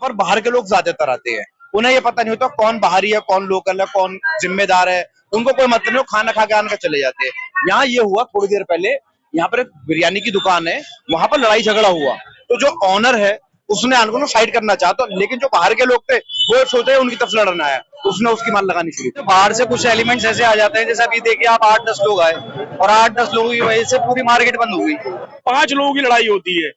पर बाहर के लोग ज्यादातर आते हैं। उन्हें ये पता नहीं होता कौन बाहरी है, कौन लोकल है, कौन जिम्मेदार है। उनको कोई मतलब नहीं, खाना खा के आने का चले जाते हैं। यहाँ ये हुआ थोड़ी देर पहले, यहाँ पर एक बिरयानी की दुकान है, वहां पर लड़ाई झगड़ा हुआ। तो जो ऑनर है उसने उनको फाइट करना चाहता, लेकिन जो बाहर के लोग थे वो सोचे उनकी तरफ से लड़ना है, उसने उसकी मार लगानी शुरू की। बाहर से कुछ एलिमेंट्स ऐसे आ जाते हैं, जैसे अभी देखिए आप 8-10 लोग आए और 8-10 लोगों की वजह से पूरी मार्केट बंद हो गई। 5 लोगों की लड़ाई होती है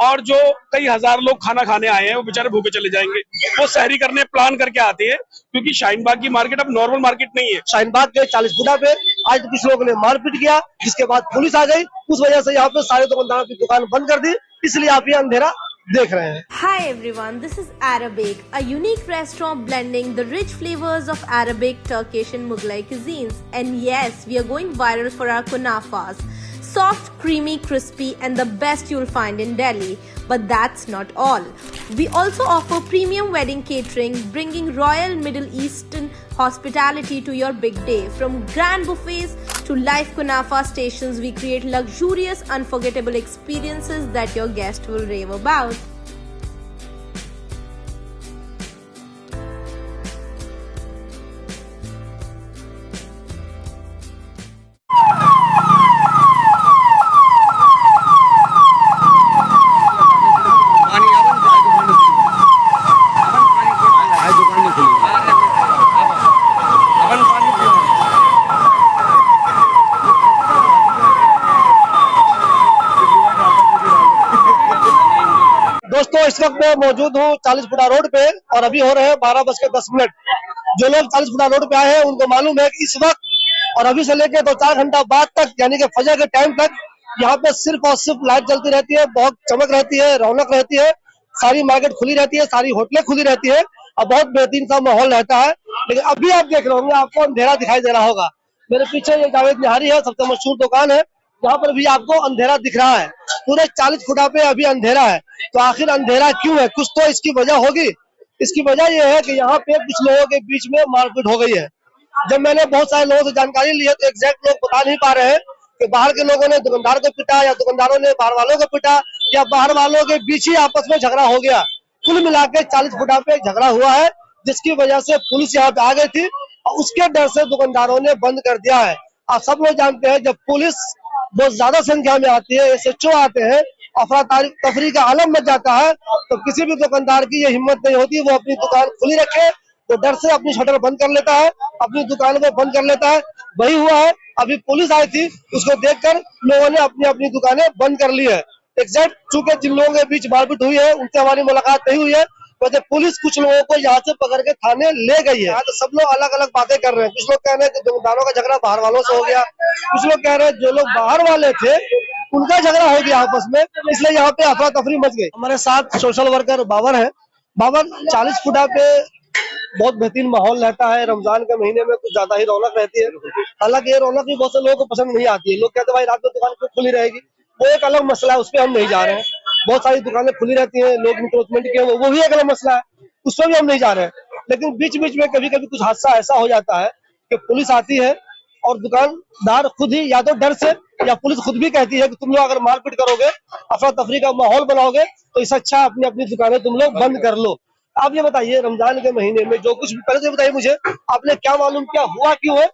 और जो कई हजार लोग खाना खाने आए हैं वो बेचारे भूखे चले जाएंगे। वो सहरी करने प्लान करके आते हैं, क्योंकि शाहीन बाग की मार्केट अब नॉर्मल मार्केट नहीं है। शाहीन बाग के 40 फुटा पे आज कुछ लोगों ने मारपीट किया, जिसके बाद पुलिस आ गई। उस वजह से यहाँ पे सारे दुकानदारों की दुकान बंद कर दी, इसलिए आप ये अंधेरा देख रहे हैं। Hi everyone, this is Arabic, a unique restaurant blending the rich flavors of Arabic, Turkish and Mughlai cuisines. And yes, we are going viral for our kunafas. Soft, creamy, crispy and the best you'll find in Delhi. But that's not all. We also offer premium wedding catering, bringing royal Middle Eastern hospitality to your big day. From grand buffets to live kunafa stations, we create luxurious, unforgettable experiences that your guests will rave about. दोस्तों, इस वक्त मैं मौजूद हूँ 40 फुटा road पे और अभी हो रहे हैं 12:10। जो लोग 40 फुटा रोड पे आए हैं उनको मालूम है कि इस वक्त और अभी से लेकर 2-4 घंटा बाद तक, यानी कि फजर के टाइम तक, यहाँ पे सिर्फ और सिर्फ लाइट जलती रहती है, बहुत चमक रहती है, रौनक रहती है, सारी मार्केट खुली रहती है, सारी होटलें खुली रहती है और बहुत बेहतरीन सा माहौल रहता है। लेकिन अभी आप देख रहे होंगे, आपको अंधेरा दिखाई दे रहा होगा। मेरे पीछे ये जावेद निहारी है, सबसे मशहूर दुकान है, यहाँ पर भी आपको अंधेरा दिख रहा है। पूरे 40 फुटा पे अभी अंधेरा है। तो आखिर अंधेरा क्यों है? कुछ तो इसकी वजह होगी। इसकी वजह यह है कि यहाँ पे कुछ लोगों के बीच में मारपीट हो गई है। जब मैंने बहुत सारे लोगों से जानकारी ली है तो एग्जैक्ट लोग बता नहीं पा रहे हैं कि बाहर के लोगों ने दुकानदार को पीटा या दुकानदारों ने बाहर वालों को पीटा या बाहर वालों के बीच ही आपस में झगड़ा हो गया। कुल मिला के 40 फुटा पे झगड़ा हुआ है, जिसकी वजह से पुलिस यहाँ पे आ गई थी और उसके डर से दुकानदारों ने बंद कर दिया है। आप सब लोग जानते हैं, जब पुलिस बहुत ज्यादा संख्या में आती है, SHO आते हैं, अफरा तफरी का आलम मच जाता है, तो किसी भी दुकानदार की ये हिम्मत नहीं होती वो अपनी दुकान खुली रखे। तो डर से अपनी शटर बंद कर लेता है, अपनी दुकान को बंद कर लेता है। वही हुआ है, अभी पुलिस आई थी, उसको देखकर लोगों ने अपनी अपनी दुकानें बंद कर ली है। एग्जैक्ट चूंकि जिन लोगों के बीच मारपीट हुई है उनसे हमारी मुलाकात नहीं हुई है, वैसे पुलिस कुछ लोगों को यहाँ से पकड़ के थाने ले गई है। तो सब लोग अलग अलग बातें कर रहे हैं। कुछ लोग कह रहे हैं कि दुकानदारों का झगड़ा बाहर वालों से हो गया, कुछ लोग कह रहे हैं जो लोग बाहर वाले थे उनका झगड़ा हो गया आपस में, इसलिए यहाँ पे अफरा तफरी मच गई। हमारे साथ सोशल वर्कर बाबर है। बाबर, 40 फुटा पे बहुत बेहतरीन माहौल रहता है, रमजान के महीने में कुछ ज्यादा ही रौनक रहती है। हालांकि ये रौनक भी बहुत से लोगों को पसंद नहीं आती है। लोग कहते हैं भाई रात में दुकान क्यों खुली रहेगी, वो एक अलग मसला है, उस पर हम नहीं जा रहे हैं। बहुत सारी दुकानें खुली रहती हैं, लोग इंक्रोचमेंट के, वो भी एक अलग मसला है, उस पर भी हम नहीं जा रहे हैं। लेकिन बीच बीच में कभी कभी कुछ हादसा ऐसा हो जाता है कि पुलिस आती है और दुकानदार खुद ही, या तो डर से या पुलिस खुद भी कहती है कि तुम लोग अगर मारपीट करोगे, अफरा तफरी का माहौल बनाओगे, तो इससे अच्छा अपनी अपनी दुकानें तुम लोग बंद कर लो। आप ये बताइए, रमजान के महीने में जो कुछ भी, पहले तो बताइए मुझे, आपने क्या मालूम, क्या हुआ क्यों है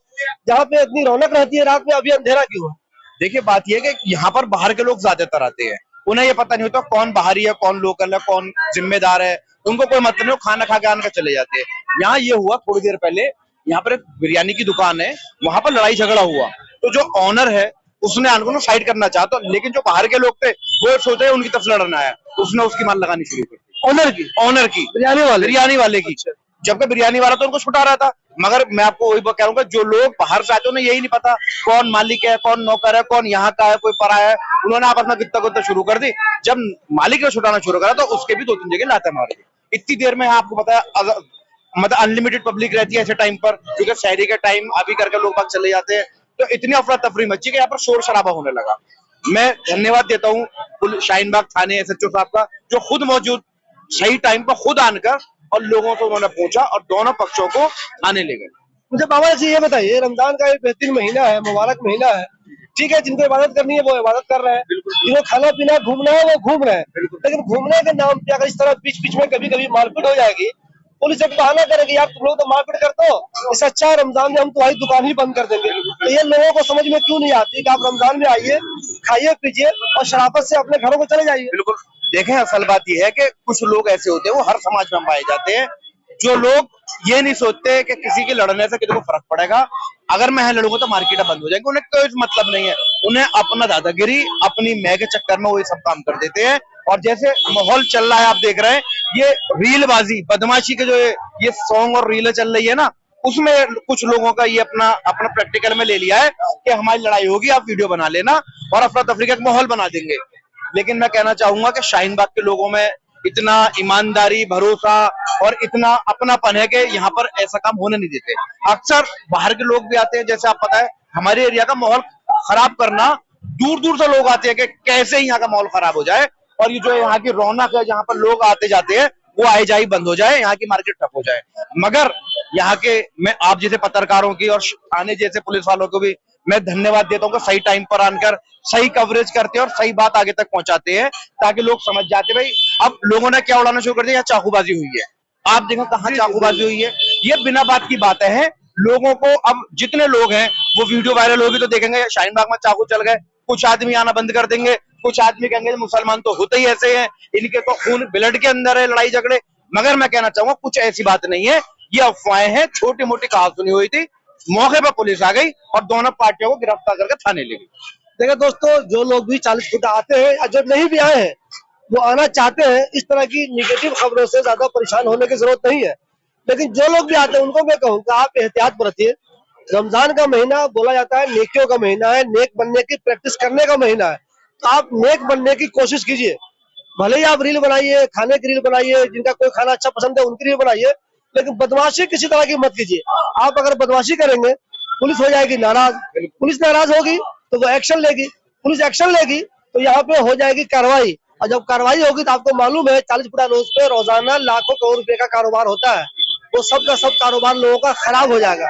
जहाँ पे इतनी रौनक रहती है रात में, अभी अंधेरा क्यों है? देखिए, बात यह है कि यहाँ पर बाहर के लोग ज्यादातर आते हैं। उन्हें ये पता नहीं होता कौन बाहरी है, कौन लोकल है, कौन जिम्मेदार है। उनको कोई मतलब नहीं, खाना खा के आने का चले जाते हैं। यहाँ ये हुआ थोड़ी देर पहले, यहाँ पर एक बिरयानी की दुकान है, वहां पर लड़ाई झगड़ा हुआ। तो जो ऑनर है उसने उनको फाइट करना चाहता, लेकिन जो बाहर के लोग थे वो सोचे उनकी तरफ से लड़ना है, उसने उसकी मार लगानी शुरू कर दी। ऑनर की बिरयानी वाले की। जबकि बिरयानी वाला तो उनको छुटा रहा था। मगर मैं आपको वही कह रहा हूँ, जो लोग बाहर से आते हैं उन्हें यही नहीं पता कौन मालिक है, कौन नौकर है, कौन यहाँ का है, कोई पराया है। उन्होंने आपस में गित्ता शुरू कर दी। जब मालिक ने छुटाना शुरू करा तो उसके भी 2-3 जगह लाते मार दी। इतनी देर में आपको पता है, मतलब अनलिमिटेड पब्लिक रहती है ऐसे टाइम पर, क्योंकि शहरी के टाइम अभी करके लोग बाग चले जाते हैं। तो इतनी अफरा तफरी मची कि यहाँ पर शोर शराबा होने लगा। मैं धन्यवाद देता हूँ शाहीन बाग थाने SHO साहब का, जो खुद मौजूद सही टाइम पर खुद आकर और लोगों को उन्होंने पहुंचा और दोनों पक्षों को आने ले गए। मुझे बाबा जी ये बताइए, रमजान का एक बेहतरीन महीना है, मुबारक महीना है, ठीक है, जिनको इबादत करनी है वो इबादत कर रहे हैं, जिनको खाना पीना घूमना है वो घूम रहे हैं। लेकिन घूमने के नाम पे अगर इस तरह बीच बीच में कभी कभी मारपीट हो जाएगी, पुलिस एक बहाना करेगी, यार तुम लोग तो मारपीट करते हो, इससे अच्छा है रमजान में हम तुम्हारी दुकान ही बंद कर देंगे। तो ये लोगों को समझ में क्यों नहीं आती कि आप रमजान में आइए, खाइए पीजिए और शराफत से अपने घरों को चले जाइए। बिल्कुल। देखें, असल बात यह है कि कुछ लोग ऐसे होते हैं, वो हर समाज में पाए जाते हैं, जो लोग ये नहीं सोचते कि किसी के लड़ने से किसी को फर्क पड़ेगा। अगर मैं लड़ूंगा तो मार्केट बंद हो जाएगी, उन्हें कोई मतलब नहीं है। उन्हें अपना दादागिरी, अपनी मैं के चक्कर में वो ये सब काम कर देते हैं। और जैसे माहौल चल रहा है, आप देख रहे हैं, ये रीलबाजी, बदमाशी के जो ये सॉन्ग और रीलें चल रही है ना, उसमें कुछ लोगों का ये अपना प्रैक्टिकल में ले लिया है कि हमारी लड़ाई होगी, आप वीडियो बना लेना और अफरा तफरी का एक माहौल बना देंगे। लेकिन मैं कहना चाहूंगा कि शाहीन बाग के लोगों में इतना ईमानदारी, भरोसा और इतना अपनापन है कि यहाँ पर ऐसा काम होने नहीं देते। अक्सर बाहर के लोग भी आते हैं, जैसे आप पता है हमारे एरिया का माहौल खराब करना, दूर दूर से लोग आते हैं कि कैसे यहाँ का माहौल खराब हो जाए और ये जो यहाँ की रौनक है, जहाँ पर लोग आते जाते हैं, वो आए जाए बंद हो जाए, यहाँ की मार्केट ठप हो जाए। मगर यहाँ के मैं आप जैसे पत्रकारों की और थाने जैसे पुलिस वालों को भी मैं धन्यवाद देता हूँ कि सही टाइम पर आकर सही कवरेज करते हैं और सही बात आगे तक पहुंचाते हैं, ताकि लोग समझ जाते भाई अब लोगों ने क्या उड़ाना शुरू कर दिया, यहाँ चाकूबाजी हुई है। आप देखो कहाँ चाकूबाजी हुई है, ये बिना बात की बातें हैं। लोगों को अब जितने लोग हैं वो वीडियो वायरल होगी तो देखेंगे शाहीन बाग में चाकू चल गए, कुछ आदमी आना बंद कर देंगे, कुछ आदमी कहेंगे मुसलमान तो होते ही ऐसे हैं, इनके तो खून ब्लड के अंदर है, लड़ाई झगड़े। मगर मैं कहना चाहूंगा कुछ ऐसी बात नहीं है, ये अफवाहें हैं, छोटी मोटी कहा सुनी हुई थी। मौके पर पुलिस आ गई और दोनों पार्टियों को गिरफ्तार करके थाने ले गई। देखिए दोस्तों, जो लोग भी 40 फुट आते हैं या जो नहीं भी आए हैं, वो आना चाहते हैं, इस तरह की निगेटिव खबरों से ज्यादा परेशान होने की जरूरत नहीं है। लेकिन जो लोग भी आते हैं उनको मैं कहूँगा आप एहतियात बरतिए। रमजान का महीना बोला जाता है नेकियों का महीना है, नेक बनने की प्रैक्टिस करने का महीना है, तो आप नेक बनने की कोशिश कीजिए। भले ही आप रील बनाइए, खाने की रील बनाइए, जिनका कोई खाना अच्छा पसंद है उनकी रील बनाइए, लेकिन बदमाशी किसी तरह की मत कीजिए। आप अगर बदमाशी करेंगे पुलिस हो जाएगी नाराज, पुलिस नाराज होगी तो वो एक्शन लेगी, पुलिस एक्शन लेगी तो यहाँ पे हो जाएगी कार्रवाई, और जब कार्रवाई होगी तो आपको मालूम है 40 फुटा रोज पे रोजाना लाखों करोड़ रुपए का कारोबार होता है, वो सब का सब कारोबार लोगों का खराब हो जाएगा।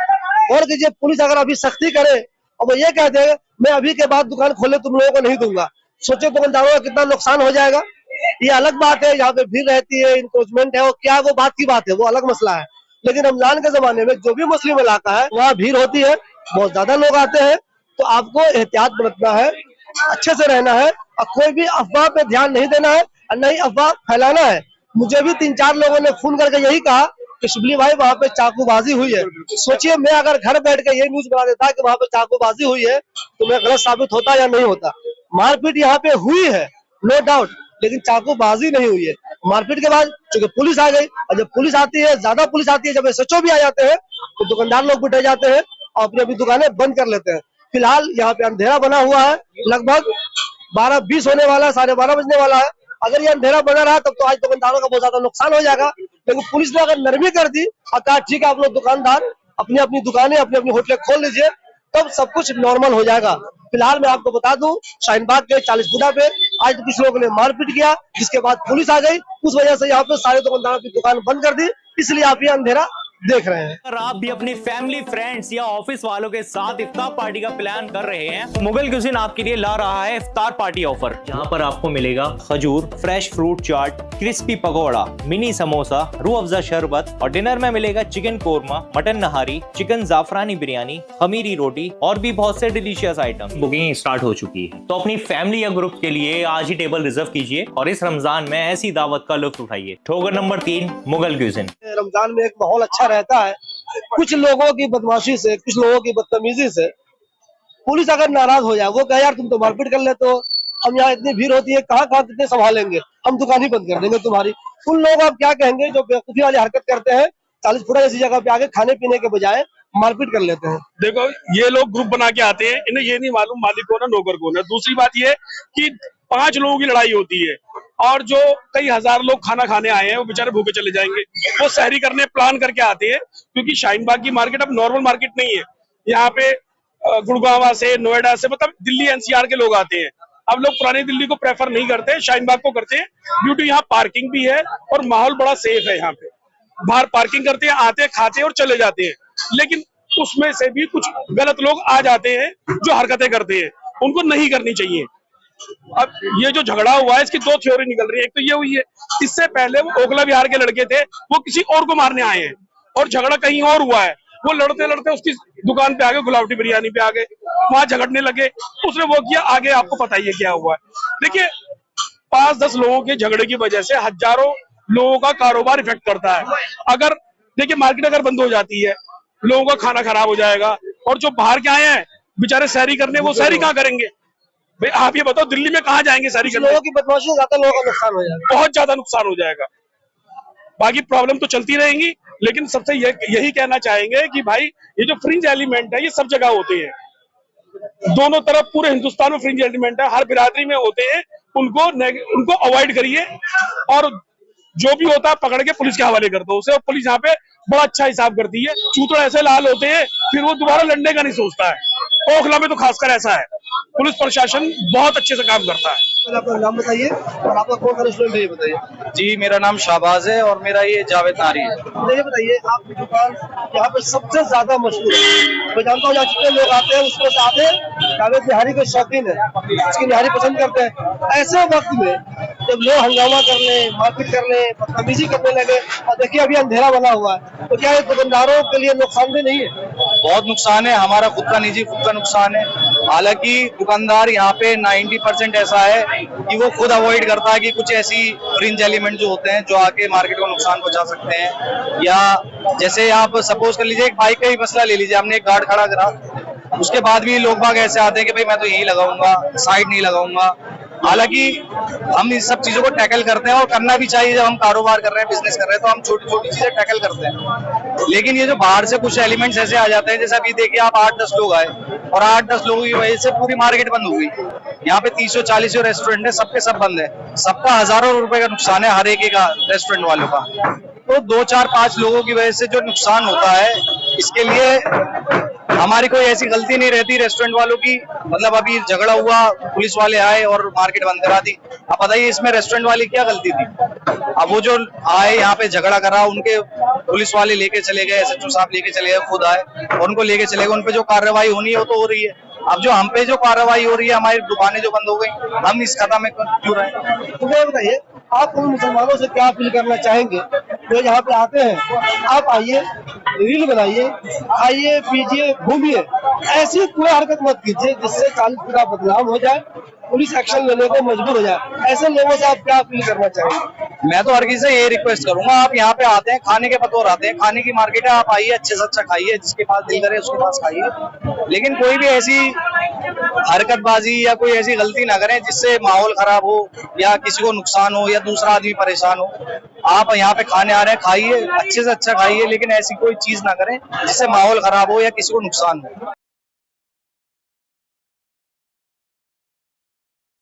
और कीजिए, पुलिस अगर अभी सख्ती करे और वो ये कह दे मैं अभी के बाद दुकान खोले तुम लोगों को नहीं दूंगा, सोचो दुकानदारों का कितना नुकसान हो जाएगा। ये अलग बात है, यहाँ पे भीड़ रहती है, इंक्रोचमेंट है, और क्या वो बात की बात है, वो अलग मसला है। लेकिन रमजान के जमाने में जो भी मुस्लिम इलाका है वहाँ भीड़ होती है, बहुत ज्यादा लोग आते हैं, तो आपको एहतियात बरतना है, अच्छे से रहना है और कोई भी अफवाह पे ध्यान नहीं देना है और नहीं अफवाह फैलाना है। मुझे भी 3-4 लोगों ने फोन करके यही कहा कि शिबली भाई वहाँ पे चाकूबाजी हुई है। सोचिए, मैं अगर घर बैठ के ये न्यूज बना देता कि वहाँ पे चाकूबाजी हुई है तो मैं गलत साबित होता या नहीं होता। मारपीट यहाँ पे हुई है नो डाउट, लेकिन चाकूबाजी नहीं हुई है। मारपीट के बाद चूंकि पुलिस आ गई, और जब पुलिस आती है, ज्यादा पुलिस आती है, जब SHO भी आ जाते हैं तो दुकानदार लोग भी डर जाते हैं और अपनी अपनी दुकानें बंद कर लेते हैं। फिलहाल यहाँ पे अंधेरा बना हुआ है, लगभग 12:20 होने वाला है, 12:30 बजने वाला है। अगर ये अंधेरा बना रहा तब तो आज दुकानदारों का बहुत ज्यादा नुकसान हो जाएगा, लेकिन पुलिस ने अगर नरमी कर दी और कहा ठीक है आप लोग दुकानदार अपनी अपनी दुकानें, अपनी अपनी होटलें खोल लीजिए, तब सब कुछ नॉर्मल हो जाएगा। फिलहाल मैं आपको बता दूं, शाहीन बाग के 40 फुटा पे आज तो कुछ लोगों ने मारपीट किया, जिसके बाद पुलिस आ गई, उस वजह से यहाँ पे सारे दुकानदारों की दुकान बंद कर दी, इसलिए आप ये अंधेरा देख रहे हैं। अगर आप भी अपनी फैमिली, फ्रेंड्स या ऑफिस वालों के साथ इफ्तार पार्टी का प्लान कर रहे हैं, मुगल क्यूजिन आपके लिए ला रहा है इफ्तार पार्टी ऑफर, जहां पर आपको मिलेगा खजूर, fresh fruit chaat, crispy pakora, mini samosa, Rooh Afza शरबत, और डिनर में मिलेगा chicken korma, mutton nihari, chicken zafrani biryani, खमीरी रोटी और भी बहुत से डिलीशियस आइटम। बुकिंग स्टार्ट हो चुकी है, तो अपनी फैमिली या ग्रुप के लिए आज ही टेबल रिजर्व कीजिए और इस रमजान में ऐसी दावत का लुत्फ उठाइए। ठोकर नंबर 3, मुगल क्यूजिन। रमजान में एक माहौल अच्छा रहता है, कुछ लोगों की बदमाशी से, कुछ लोगों की बदतमीजी से पुलिस अगर नाराज हो जाए, वो कहे यार तुम तो मारपीट कर लेते हो, हम यहाँ इतनी भीड़ होती है कहाँ कहाँ कितने संभालेंगे, हम दुकान ही बंद कर देंगे तुम्हारी। उन लोगों को आप क्या कहेंगे जो बेवकूफी वाली हरकत करते हैं, 40 फुटा जैसी जगह पे आके खाने पीने के बजाय मारपीट कर लेते हैं। देखो, ये लोग ग्रुप बना के आते हैं, इन्हें ये नहीं मालूम मालिक कौन है नौकर कौन है। दूसरी बात ये कि 5 लोगों की लड़ाई होती है और जो कई हजार लोग खाना खाने आए हैं वो बेचारे भूखे चले जाएंगे। वो सहरी करने प्लान करके आते हैं, क्योंकि शाहीन बाग की मार्केट अब नॉर्मल मार्केट नहीं है। यहाँ पे गुड़गांव से, नोएडा से, मतलब दिल्ली NCR के लोग आते हैं। अब लोग पुरानी दिल्ली को प्रेफर नहीं करते, शाहीन बाग को करते हैं, ड्यू टू यहाँ पार्किंग भी है और माहौल बड़ा सेफ है। यहाँ पे बाहर पार्किंग करते हैं, आते हैं, खाते हैं और चले जाते हैं। लेकिन उसमें से भी कुछ गलत लोग आ जाते हैं जो हरकतें करते हैं। उनको नहीं करनी चाहिए। अब ये जो झगड़ा हुआ है इसकी दो थ्योरी निकल रही है। एक तो ये हुई है, इससे पहले वो ओखला बिहार के लड़के थे, वो किसी और को मारने आए हैं और झगड़ा कहीं और हुआ है। वो लड़ते लड़ते उसकी दुकान पे आ गए, गुलावटी बिरयानी पे आ गए, वहां झगड़ने लगे, उसने वो किया, आगे आपको पता ही है क्या हुआ है। देखिए 5-10 लोगों के झगड़े की वजह से हजारों लोगों का कारोबार इफेक्ट करता है। अगर देखिए मार्केट अगर बंद हो जाती है, लोगों का खाना खराब हो जाएगा, और जो बाहर के आए हैं बेचारे सहरी करने, वो सहरी कहाँ करेंगे भाई? आप ये बताओ, दिल्ली में कहाँ जाएंगे सहरी करने? लोगों की बदमाशी ज्यादा, लोगों का नुकसान हो जाएगा, बहुत ज्यादा नुकसान हो जाएगा। बाकी प्रॉब्लम तो चलती रहेंगी, लेकिन सबसे यही कहना चाहेंगे कि भाई ये जो फ्रिंज एलिमेंट है ये सब जगह होते हैं, दोनों तरफ पूरे हिंदुस्तान में फ्रिंज एलिमेंट है, हर बिरादरी में होते हैं, उनको अवॉइड करिए, और जो भी होता है पकड़ के पुलिस के हवाले कर दो उसे, और पुलिस यहाँ पे बड़ा अच्छा हिसाब करती है। चूतड़ ऐसे लाल होते हैं फिर वो दोबारा लड़ने का नहीं सोचता है। ओखला में तो खासकर ऐसा है, पुलिस प्रशासन बहुत अच्छे से काम करता है। अपना नाम बताइए और आपका कौन सा रेस्टोरेंट है ये बताइए। जी, मेरा नाम शाहबाज है और मेरा ये जावेद नारी है। ये बताइए आपकी दुकान यहाँ पे सबसे ज्यादा मशहूर है, मैं जानता हूँ यहाँ जितने लोग आते हैं उसमें से आधे जावेद निहारी के शौकीन है, इसकी निहारी पसंद करते हैं। ऐसे वक्त में जब लोग हंगामा करने, मारपीट करने, बदतमीजी करने लगे, और देखिए अभी अंधेरा बना हुआ है, तो क्या ये दुकानदारों के लिए नुकसानदेह नहीं है? बहुत नुकसान है, हमारा खुद का निजी खुद का नुकसान है। हालांकि दुकानदार यहाँ पे 90% ऐसा है कि वो खुद अवॉइड करता है कि कुछ ऐसी फ्रिंज एलिमेंट जो होते हैं जो आके मार्केट को नुकसान पहुंचा सकते हैं। या जैसे आप सपोज कर लीजिए एक बाइक का ही मसला ले लीजिए, हमने एक गार्ड खड़ा करा, उसके बाद भी लोग बाग ऐसे आते हैं कि भाई मैं तो यही लगाऊंगा, साइड नहीं लगाऊंगा। हालांकि हम इस सब चीजों को टैकल करते हैं और करना भी चाहिए। जब हम कारोबार कर रहे हैं, बिजनेस कर रहे हैं, तो हम छोटी छोटी चीजें टैकल करते हैं। लेकिन ये जो बाहर से कुछ एलिमेंट्स ऐसे आ जाते हैं, जैसे अभी देखिए आप 8-10 लोग आए और 8-10 लोगों की वजह से पूरी मार्केट बंद हो गई। यहाँ पे 340 रेस्टोरेंट है, सबके सब बंद है, सबका हजारों रुपए का नुकसान है हर एक का, रेस्टोरेंट वालों का। तो 2-4-5 लोगों की वजह से जो नुकसान होता है, इसके लिए हमारी कोई ऐसी गलती नहीं रहती रेस्टोरेंट वालों की। मतलब अभी झगड़ा हुआ, पुलिस वाले आए और मार्केट बंद करा दी। अब बताइए इसमें रेस्टोरेंट वाली क्या गलती थी? अब वो जो आए यहाँ पे झगड़ा करा, उनके पुलिस वाले लेके चले गए, SHO साहब लेके चले गए, खुद आए और उनको लेके चले गए। उन पे जो कार्रवाई होनी है वो तो हो रही है। अब जो हम पे जो कार्रवाई हो रही है, हमारी दुकानें जो बंद हो गई, हम इस कदम में क्यों रहे? तो ये बताइए आप उन मुसलमानों से क्या अपील करना चाहेंगे जो यहाँ पे आते हैं? आप आइए, रील बनाइए, आइए, पीजिए, घूमिए, ऐसी कोई हरकत मत कीजिए जिससे 40 फुट का बदनाम हो जाए, पुलिस एक्शन लेने को मजबूर हो जाए। ऐसे लोगों से आप क्या अपील करना चाहेंगे? मैं तो हर किसी से ये रिक्वेस्ट करूंगा, आप यहाँ पे आते हैं, खाने के बतौर आते हैं, खाने की मार्केट है, आप आइए, अच्छे से अच्छा खाइए, जिसके पास दिल करे उसके पास खाइए, लेकिन कोई भी ऐसी हरकतबाजी या कोई ऐसी गलती ना करें जिससे माहौल खराब हो या किसी को नुकसान हो या दूसरा आदमी परेशान हो। आप यहाँ पे खाने आ रहे हैं, खाइए, अच्छे से अच्छा खाइए, लेकिन ऐसी कोई चीज ना करें जिससे माहौल खराब हो या किसी को नुकसान हो।